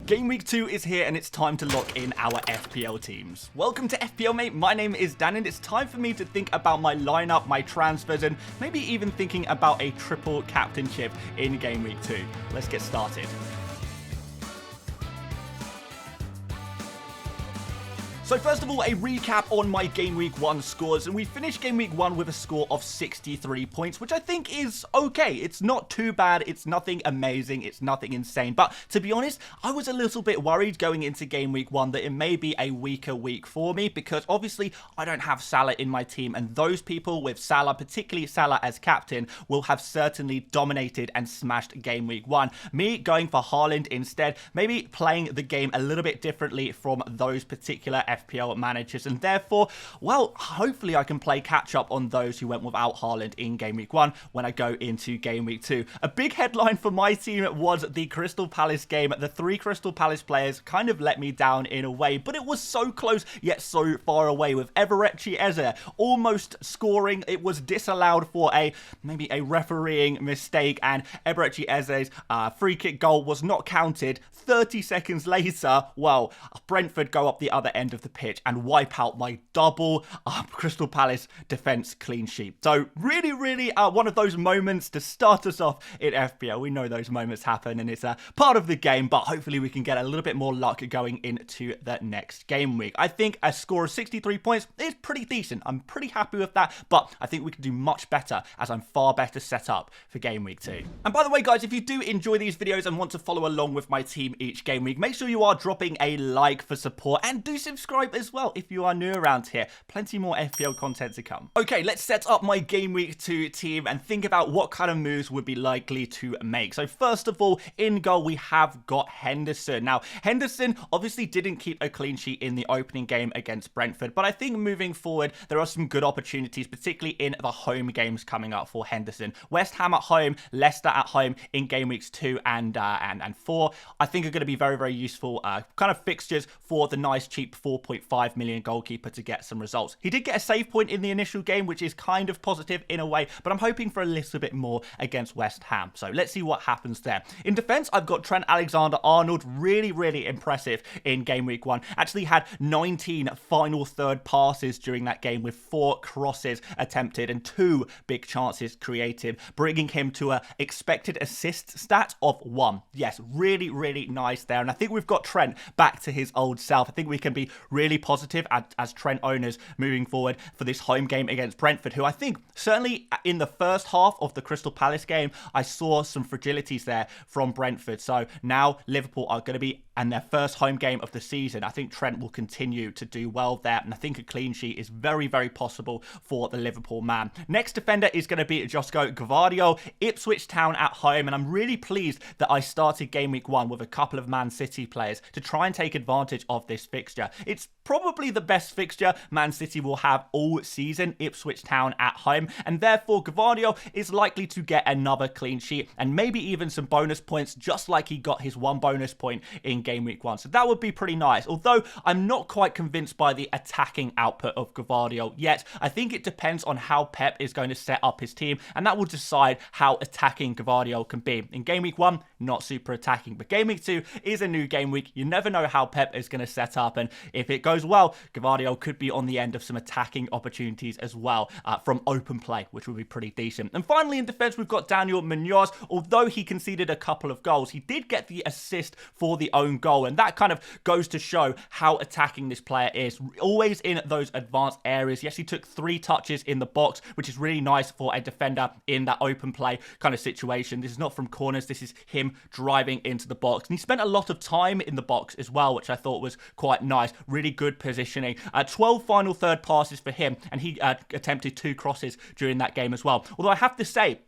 Game Week 2 is here and it's time to lock in our FPL teams. Welcome to FPL Mate, my name is Dan and it's time for me to think about my lineup, my transfers and maybe even thinking about a triple captainship in Game Week 2. Let's get started. So first of all, a recap on my Game Week 1 scores, and we finished Game Week 1 with a score of 63 points, which I think is okay. It's not too bad, it's nothing amazing, it's nothing insane, but to be honest, I was a little bit worried going into Game Week 1 that it may be a weaker week for me, because obviously I don't have Salah in my team, and those people with Salah, particularly Salah as captain, will have certainly dominated and smashed Game Week 1. Me going for Haaland instead, maybe playing the game a little bit differently from those particular FPL managers, and therefore, well, hopefully I can play catch up on those who went without Haaland in Game Week 1 when I go into Game Week 2. A big headline for my team was the Crystal Palace game. The three Crystal Palace players kind of let me down in a way, but it was so close yet so far away, with Eberechi Eze almost scoring. It was disallowed for maybe a refereeing mistake, and Eberechi Eze's free kick goal was not counted. 30 seconds later, well, Brentford go up the other end of the pitch and wipe out my double Crystal Palace defense clean sheet. So really one of those moments to start us off in FPL. We know those moments happen and it's a part of the game, but hopefully we can get a little bit more luck going into the next game week. I think a score of 63 points is pretty decent. I'm pretty happy with that, but I think we can do much better as I'm far better set up for Game Week 2. And by the way, guys, if you do enjoy these videos and want to follow along with my team each game week, make sure you are dropping a like for support and do subscribe as well if you are new around here. Plenty more FPL content to come. Okay, let's set up my Game Week 2 team and think about what kind of moves would be likely to make. So first of all, in goal, we have got Henderson. Now, Henderson obviously didn't keep a clean sheet in the opening game against Brentford, but I think moving forward, there are some good opportunities, particularly in the home games coming up for Henderson. West Ham at home, Leicester at home in Game Weeks 2 and 4, I think are going to be very useful kind of fixtures for the nice cheap 4.5 million goalkeeper to get some results. He did get a save point in the initial game, which is kind of positive in a way, but I'm hoping for a little bit more against West Ham. So let's see what happens there. In defense, I've got Trent Alexander-Arnold, really impressive in Game Week 1. Actually had 19 final third passes during that game with 4 crosses attempted and 2 big chances created, bringing him to a expected assist stat of 1. Yes, really nice there. And I think we've got Trent back to his old self. I think we can be really positive as Trent owners moving forward for this home game against Brentford, who I think certainly in the first half of the Crystal Palace game, I saw some fragilities there from Brentford. So now Liverpool are going to be in their first home game of the season. I think Trent will continue to do well there, and I think a clean sheet is very possible for the Liverpool man. Next defender is going to be Josko Gvardiol, Ipswich Town at home, and I'm really pleased that I started Game Week 1 with a couple of Man City players to try and take advantage of this fixture. It's probably the best fixture Man City will have all season, Ipswich Town at home, and therefore Gvardiol is likely to get another clean sheet and maybe even some bonus points, just like he got his 1 bonus point in Game Week 1. So that would be pretty nice, although I'm not quite convinced by the attacking output of Gvardiol yet. I think it depends on how Pep is going to set up his team, and that will decide how attacking Gvardiol can be. In Game Week 1, not super attacking, but Game Week 2 is a new game week. You never know how Pep is going to set up, and if it goes well, Gvardiol could be on the end of some attacking opportunities as well from open play, which would be pretty decent. And finally, in defense, we've got Daniel Munoz. Although he conceded a couple of goals, he did get the assist for the own goal, and that kind of goes to show how attacking this player is. Always in those advanced areas. Yes, he took 3 touches in the box, which is really nice for a defender in that open play kind of situation. This is not from corners, this is him driving into the box, and he spent a lot of time in the box as well, which I thought was quite nice. Really good positioning. 12 final third passes for him, and he attempted 2 crosses during that game as well. Although I have to say,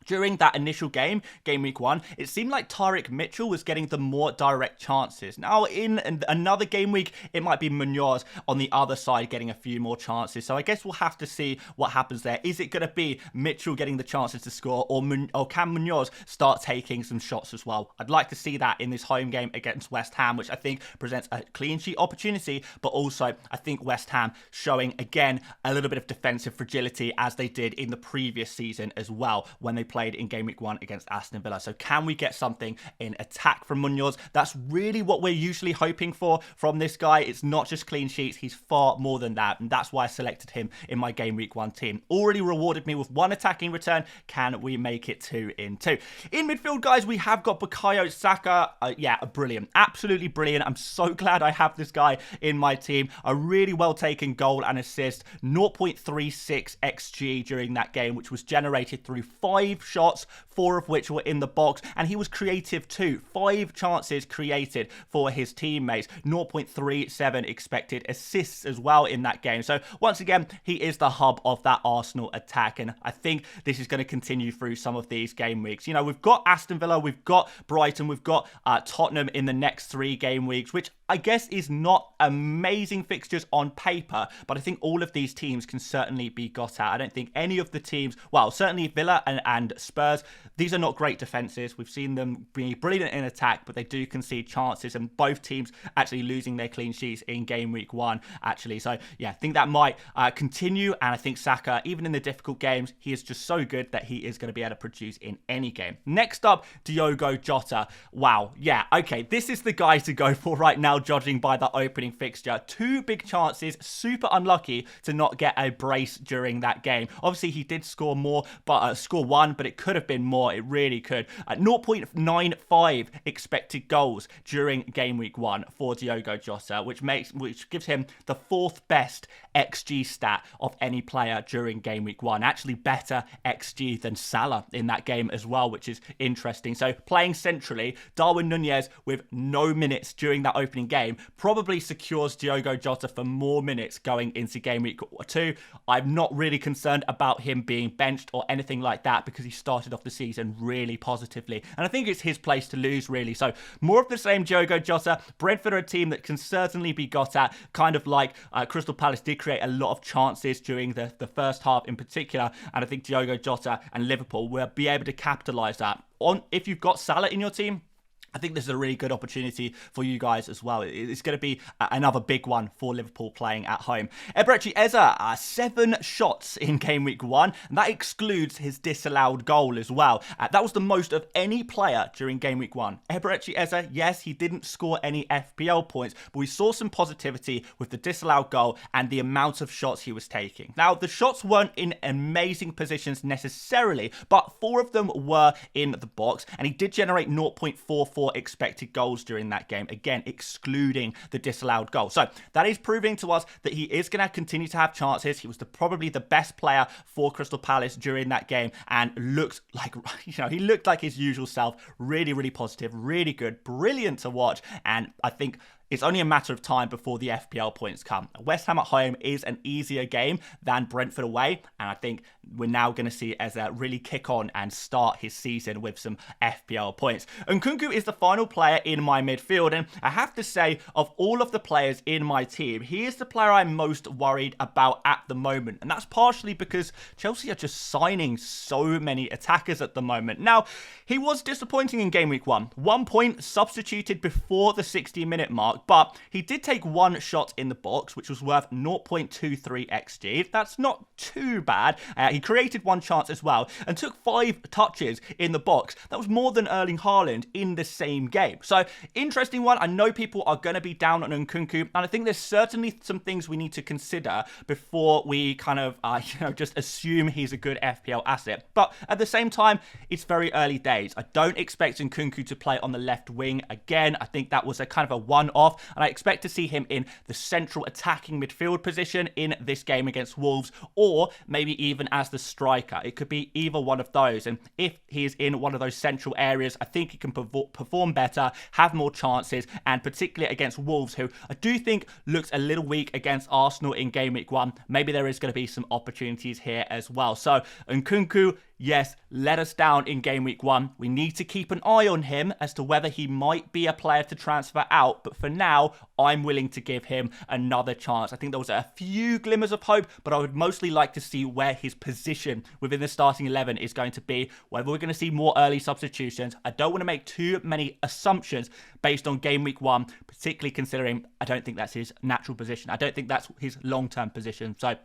during that initial game, Game Week 1, it seemed like Tyrick Mitchell was getting the more direct chances. Now, in another game week, it might be Munoz on the other side getting a few more chances. So I guess we'll have to see what happens there. Is it going to be Mitchell getting the chances to score, or can Munoz start taking some shots as well? I'd like to see that in this home game against West Ham, which I think presents a clean sheet opportunity, but also I think West Ham showing, again, a little bit of defensive fragility as they did in the previous season as well when they played in game week 1 against Aston Villa. So can we get something in attack from Munoz? That's really what we're usually hoping for from this guy. It's not just clean sheets. He's far more than that. And that's why I selected him in my game week 1 team. Already rewarded me with 1 attacking return. Can we make it 2 in 2? In midfield, guys, we have got Bukayo Saka. Yeah, brilliant. Absolutely brilliant. I'm so glad I have this guy in my team. A really well taken goal and assist. 0.36 XG during that game, which was generated through 5 shots, 4 of which were in the box. And he was creative too. 5 chances created for his teammates. 0.37 expected assists as well in that game. So once again, he is the hub of that Arsenal attack. And I think this is going to continue through some of these game weeks. You know, we've got Aston Villa, we've got Brighton, we've got Tottenham in the next 3 game weeks, which I guess is not amazing fixtures on paper, but I think all of these teams can certainly be got at. I don't think any of the teams, well, certainly Villa and Spurs, these are not great defences. We've seen them be brilliant in attack, but they do concede chances, and both teams actually losing their clean sheets in game week 1, actually. So, yeah, I think that might continue, and I think Saka, even in the difficult games, he is just so good that he is going to be able to produce in any game. Next up, Diogo Jota. Wow, yeah, okay, this is the guy to go for right now, judging by the opening fixture. 2 big chances, super unlucky to not get a brace during that game. Obviously, he did score more, but score 1, but it could have been more. It really could. 0.95 expected goals during game week 1 for Diogo Jota, which gives him the 4th best XG stat of any player during game week 1. Actually better XG than Salah in that game as well, which is interesting. So playing centrally, Darwin Nunez with no minutes during that opening game probably secures Diogo Jota for more minutes going into game week 2. I'm not really concerned about him being benched or anything like that because he started off the season really positively. And I think it's his place to lose, really. So more of the same Diogo Jota. Brentford are a team that can certainly be got at, kind of like Crystal Palace did create a lot of chances during the first half in particular. And I think Diogo Jota and Liverpool will be able to capitalise that. If you've got Salah in your team, I think this is a really good opportunity for you guys as well. It's going to be another big one for Liverpool playing at home. Eberechi Eze, 7 shots in game week 1, and that excludes his disallowed goal as well. That was the most of any player during game week 1. Eberechi Eze, yes, he didn't score any FPL points, but we saw some positivity with the disallowed goal and the amount of shots he was taking. Now, the shots weren't in amazing positions necessarily, but 4 of them were in the box, and he did generate 0.44 expected goals during that game, again excluding the disallowed goal. So that is proving to us that he is going to continue to have chances. He was probably the best player for Crystal Palace during that game and looked like, he looked like his usual self. Really, really positive, really good, brilliant to watch, and I think it's only a matter of time before the FPL points come. West Ham at home is an easier game than Brentford away, and I think we're now going to see Eze really kick on and start his season with some FPL points. Nkunku is the final player in my midfield, and I have to say, of all of the players in my team, he is the player I'm most worried about at the moment, and that's partially because Chelsea are just signing so many attackers at the moment. Now, he was disappointing in game week 1. 1 point substituted before the 60-minute mark, but he did take 1 shot in the box, which was worth 0.23 XG. That's not too bad. He created 1 chance as well and took 5 touches in the box. That was more than Erling Haaland in the same game. So, interesting one. I know people are going to be down on Nkunku, and I think there's certainly some things we need to consider before we kind of, just assume he's a good FPL asset. But at the same time, it's very early days. I don't expect Nkunku to play on the left wing again. I think that was a kind of a one-off, and I expect to see him in the central attacking midfield position in this game against Wolves, or maybe even as the striker. It could be either one of those, and if he is in one of those central areas, I think he can perform better, have more chances, and particularly against Wolves, who I do think looks a little weak against Arsenal in game week 1. Maybe there is going to be some opportunities here as well. So Nkunku, yes, let us down in game week 1. We need to keep an eye on him as to whether he might be a player to transfer out. But for now, I'm willing to give him another chance. I think there was a few glimmers of hope, but I would mostly like to see where his position within the starting 11 is going to be, whether we're going to see more early substitutions. I don't want to make too many assumptions based on game week 1, particularly considering I don't think that's his natural position. I don't think that's his long-term position. So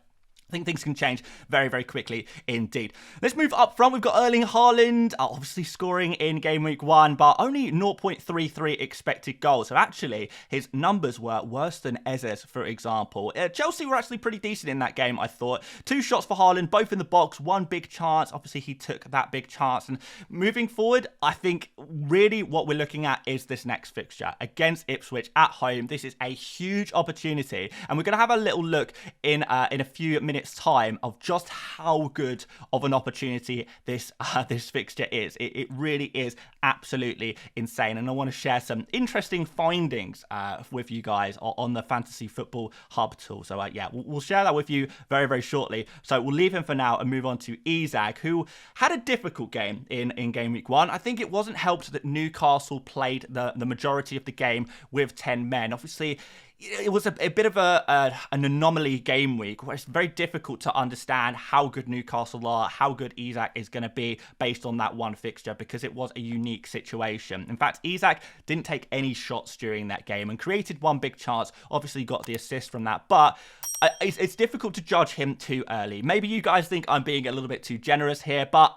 I think things can change very, very quickly indeed. Let's move up front. We've got Erling Haaland, obviously scoring in game week 1, but only 0.33 expected goals. So actually, his numbers were worse than Eze's, for example. Chelsea were actually pretty decent in that game, I thought. 2 shots for Haaland, both in the box, 1 big chance. Obviously, he took that big chance. And moving forward, I think really what we're looking at is this next fixture against Ipswich at home. This is a huge opportunity, and we're going to have a little look in a few minutes time of just how good of an opportunity this fixture is. It really is absolutely insane, and I want to share some interesting findings with you guys on the Fantasy Football Hub tool. So yeah, we'll share that with you very, very shortly. So we'll leave him for now and move on to Isak, who had a difficult game in game week 1. I think it wasn't helped that Newcastle played the majority of the game with 10 men. Obviously, it was a bit of an anomaly game week where it's very difficult to understand how good Newcastle are, how good Isak is going to be based on that one fixture, because it was a unique situation. In fact, Isak didn't take any shots during that game and created 1 big chance. Obviously got the assist from that, but it's difficult to judge him too early. Maybe you guys think I'm being a little bit too generous here, but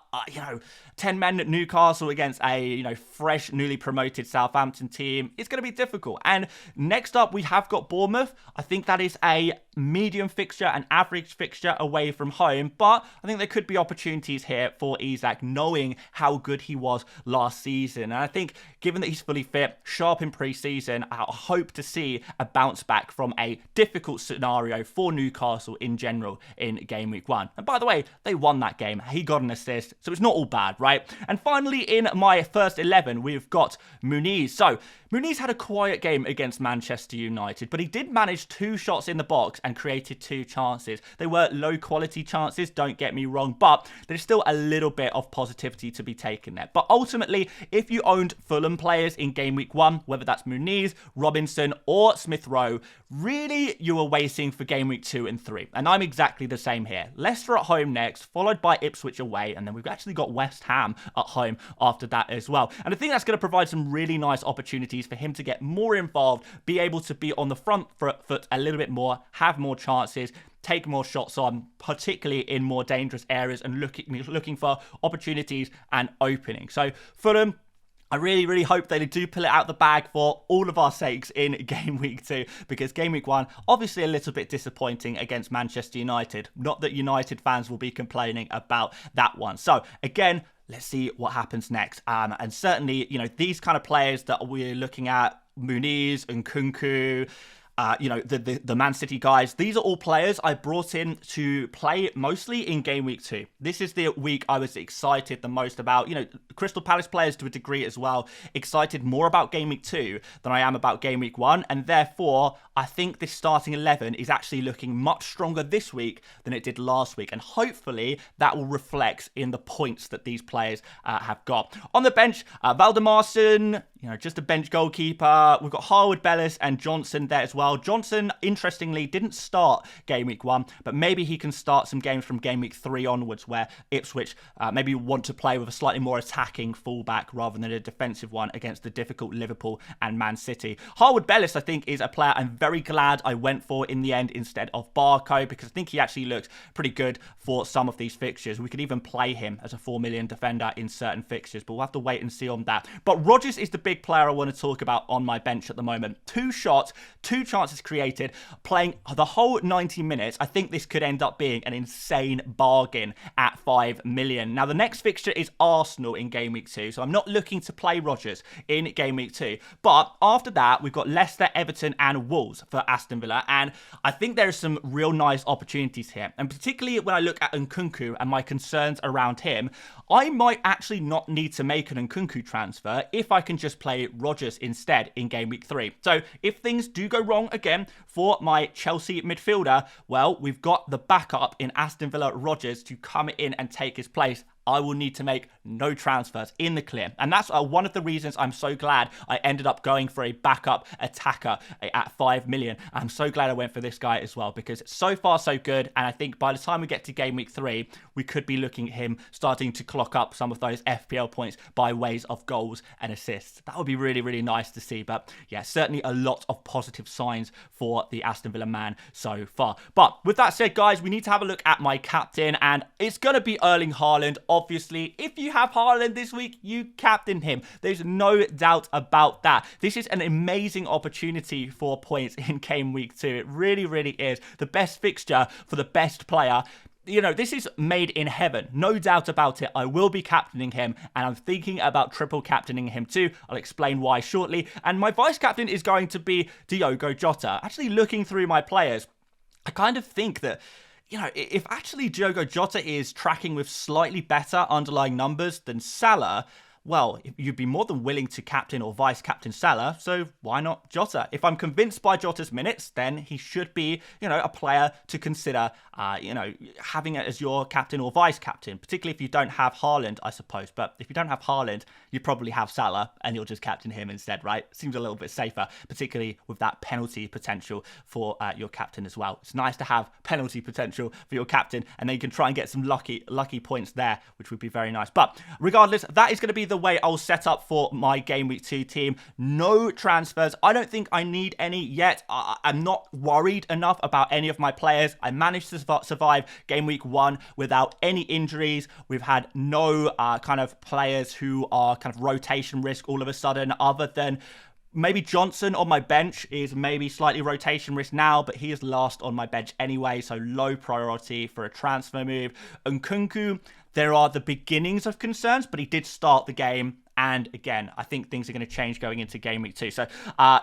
10 men at Newcastle against a fresh, newly promoted Southampton team, it's going to be difficult. And next up, we have got Bournemouth. I think that is a medium fixture, an average fixture away from home, but I think there could be opportunities here for Isak, knowing how good he was last season. And I think given that he's fully fit, sharp in pre-season, I hope to see a bounce back from a difficult scenario for Newcastle in general in game week 1. And by the way, they won that game. He got an assist, so it's not all bad, right? And finally, in my first 11, we've got Muniz. So Muniz had a quiet game against Manchester United, but he did manage 2 shots in the box and created 2 chances. They were low quality chances, don't get me wrong, but there's still a little bit of positivity to be taken there. But ultimately, if you owned Fulham players in game week 1, whether that's Muniz, Robinson or Smith Rowe, really you were waiting for game week 2 and 3. And I'm exactly the same here. Leicester at home next, followed by Ipswich away, and then we've actually got West Ham at home after that as well. And I think that's going to provide some really nice opportunities for him to get more involved, be able to be on the front foot a little bit more, have more chances, take more shots on, particularly in more dangerous areas, and looking for opportunities and openings. So Fulham, I really, really hope they do pull it out the bag for all of our sakes in game week 2, because game week 1, obviously a little bit disappointing against Manchester United. Not that United fans will be complaining about that one. So again, let's see what happens next. And certainly, these kind of players that we're looking at, Muniz and Nkunku, the Man City guys, these are all players I brought in to play mostly in game week 2. This is the week I was excited the most about. Crystal Palace players to a degree as well, excited more about game week 2 than I am about game week 1. And therefore, I think this starting 11 is actually looking much stronger this week than it did last week. And hopefully that will reflect in the points that these players have got. On the bench, Valdemarson, just a bench goalkeeper. We've got Harwood, Bellis and Johnson there as well. Johnson, interestingly, didn't start game week 1, but maybe he can start some games from game week 3 onwards, where Ipswich maybe want to play with a slightly more attacking fullback rather than a defensive one against the difficult Liverpool and Man City. Harwood Bellis, I think, is a player I'm very glad I went for in the end instead of Barco, because I think he actually looks pretty good for some of these fixtures. We could even play him as a 4 million defender in certain fixtures, but we'll have to wait and see on that. But Rodgers is the big player I want to talk about on my bench at the moment. 2 shots, 2 chances created, playing the whole 90 minutes. I think this could end up being an insane bargain at 5 million. Now, the next fixture is Arsenal in game week 2, so I'm not looking to play Rodgers in game week 2. But after that, we've got Leicester, Everton and Wolves for Aston Villa, and I think there are some real nice opportunities here. And particularly when I look at Nkunku and my concerns around him, I might actually not need to make an Nkunku transfer if I can just play Rodgers instead in game week 3. So if things do go wrong again for my Chelsea midfielder, well, we've got the backup in Aston Villa Rodgers to come in and take his place. I will need to make no transfers in the clear. And that's one of the reasons I'm so glad I ended up going for a backup attacker at 5 million. I'm so glad I went for this guy as well, because so far so good. And I think by the time we get to game week 3, we could be looking at him starting to clock up some of those FPL points by ways of goals and assists. That would be really, really nice to see. But yeah, certainly a lot of positive signs for the Aston Villa man so far. But with that said, guys, we need to have a look at my captain, and it's going to be Erling Haaland. Obviously, if you have Haaland this week, you captain him. There's no doubt about that. This is an amazing opportunity for points in game week 2. It really, really is. The best fixture for the best player. You know, this is made in heaven. No doubt about it. I will be captaining him, and I'm thinking about triple captaining him too. I'll explain why shortly. And my vice captain is going to be Diogo Jota. Actually, looking through my players, I kind of think that, you know, if actually Diogo Jota is tracking with slightly better underlying numbers than Salah, well, you'd be more than willing to captain or vice-captain Salah, so why not Jota? If I'm convinced by Jota's minutes, then he should be, you know, a player to consider, you know, having it as your captain or vice-captain, particularly if you don't have Haaland, I suppose. But if you don't have Haaland, you probably have Salah, and you'll just captain him instead, right? Seems a little bit safer, particularly with that penalty potential for your captain as well. It's nice to have penalty potential for your captain, and then you can try and get some lucky points there, which would be very nice. But regardless, that is going to be the way I'll set up for my game week 2 team. No transfers. I don't think I need any yet. I'm not worried enough about any of my players. I managed to survive game week 1 without any injuries. We've had no kind of players who are kind of rotation risk all of a sudden, other than maybe Johnson on my bench is maybe slightly rotation risk now, but he is last on my bench anyway, so low priority for a transfer move. And Nkunku, there are the beginnings of concerns, but he did start the game. And again, I think things are going to change going into game week 2. So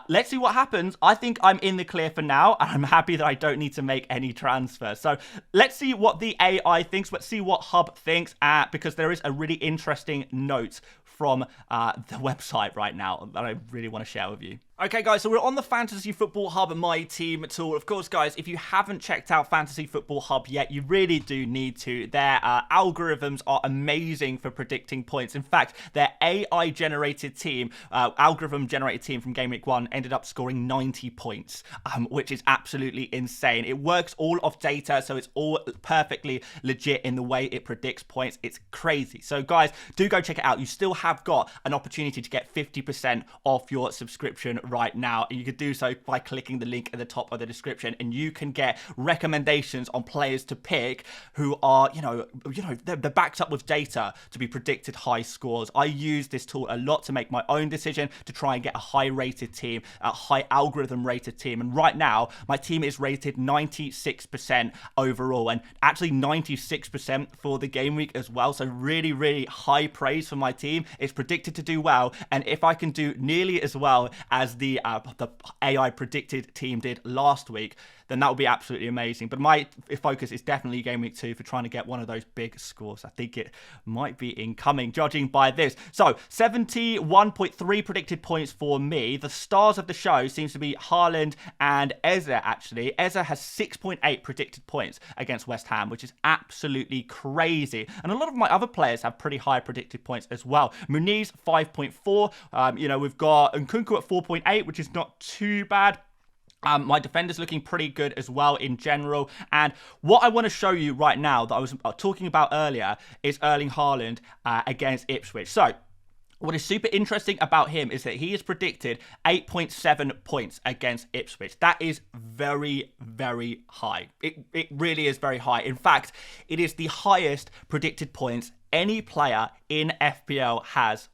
let's see what happens. I think I'm in the clear for now, and I'm happy that I don't need to make any transfers. So let's see what the AI thinks. Let's see what Hub thinks, because there is a really interesting note from the website right now that I really want to share with you. Okay, guys, so we're on the Fantasy Football Hub My Team tool. Of course, guys, if you haven't checked out Fantasy Football Hub yet, you really do need to. Their algorithms are amazing for predicting points. In fact, their AI-generated team, algorithm-generated team from Game Week 1 ended up scoring 90 points, which is absolutely insane. It works all off data, so it's all perfectly legit in the way it predicts points. It's crazy. So, guys, do go check it out. You still have got an opportunity to get 50% off your subscription right now, and you could do so by clicking the link at the top of the description, and you can get recommendations on players to pick who are, they're backed up with data to be predicted high scores. I use this tool a lot to make my own decision to try and get a high rated team, a high algorithm rated team, and right now my team is rated 96% overall, and actually 96% for the game week as well. So really, really high praise for my team. It's predicted to do well, and if I can do nearly as well as the AI predicted team did last week, then that would be absolutely amazing. But my focus is definitely game week 2 for trying to get one of those big scores. I think it might be incoming, judging by this. So 71.3 predicted points for me. The stars of the show seems to be Haaland and Eze, actually. Eze has 6.8 predicted points against West Ham, which is absolutely crazy. And a lot of my other players have pretty high predicted points as well. Muniz, 5.4. We've got Nkunku at 4.8, which is not too bad. My defender's looking pretty good as well in general. And what I want to show you right now that I was talking about earlier is Erling Haaland against Ipswich. So what is super interesting about him is that he is predicted 8.7 points against Ipswich. That is very, very high. It really is very high. In fact, it is the highest predicted points any player in FPL has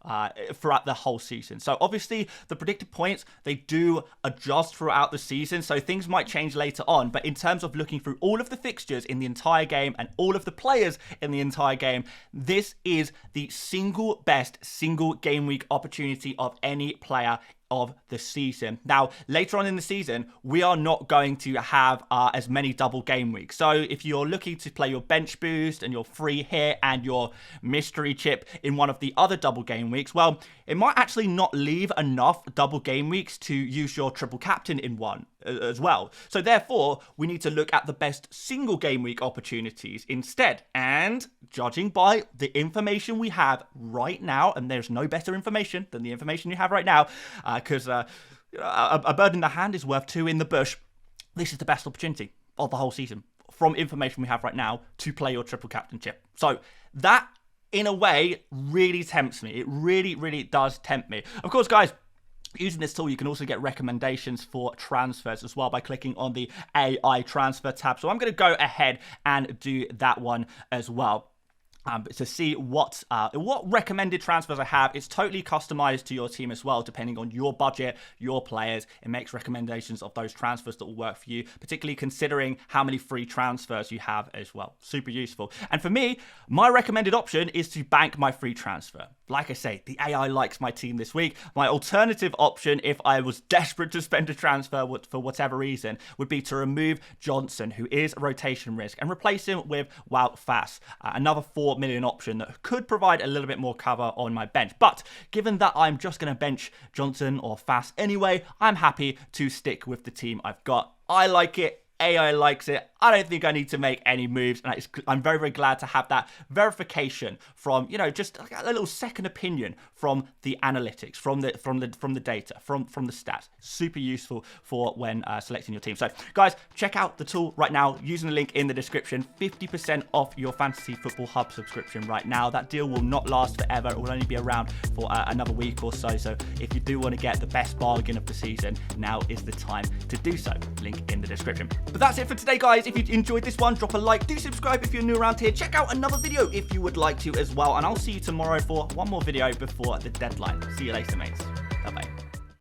throughout the whole season. So obviously the predicted points, they do adjust throughout the season, so things might change later on. But in terms of looking through all of the fixtures in the entire game and all of the players in the entire game, this is the single best single game week opportunity of any player of the season. Now, later on in the season, we are not going to have as many double game weeks. So if you're looking to play your bench boost and your free hit and your mystery chip in one of the other double game weeks, well, it might actually not leave enough double game weeks to use your triple captain in one as well. So therefore, we need to look at the best single game week opportunities instead. And judging by the information we have right now, and there's no better information than the information you have right now, because a bird in the hand is worth two in the bush. This is the best opportunity of the whole season from information we have right now to play your triple captain chip. So that, in a way, really tempts me. It really, really does tempt me. Of course, guys, using this tool, you can also get recommendations for transfers as well by clicking on the AI transfer tab. So I'm going to go ahead and do that one as well. To see what recommended transfers I have. It's totally customized to your team as well, depending on your budget, your players. It makes recommendations of those transfers that will work for you, particularly considering how many free transfers you have as well. Super useful. And for me, my recommended option is to bank my free transfer. Like I say, the AI likes my team this week. My alternative option, if I was desperate to spend a transfer for whatever reason, would be to remove Johnson, who is a rotation risk, and replace him with Wout Faes, another 4 million option that could provide a little bit more cover on my bench. But given that I'm just going to bench Johnson or Faes anyway, I'm happy to stick with the team I've got. I like it. AI likes it. I don't think I need to make any moves, and I'm very, very glad to have that verification from, just a little second opinion from the analytics, from the data, from the stats. Super useful for when selecting your team. So, guys, check out the tool right now using the link in the description. 50% off your Fantasy Football Hub subscription right now. That deal will not last forever. It will only be around for another week or so. So, if you do want to get the best bargain of the season, now is the time to do so. Link in the description. But that's it for today, guys. If you enjoyed this one, drop a like. Do subscribe if you're new around here. Check out another video if you would like to as well. And I'll see you tomorrow for one more video before the deadline. See you later, mates. Bye-bye.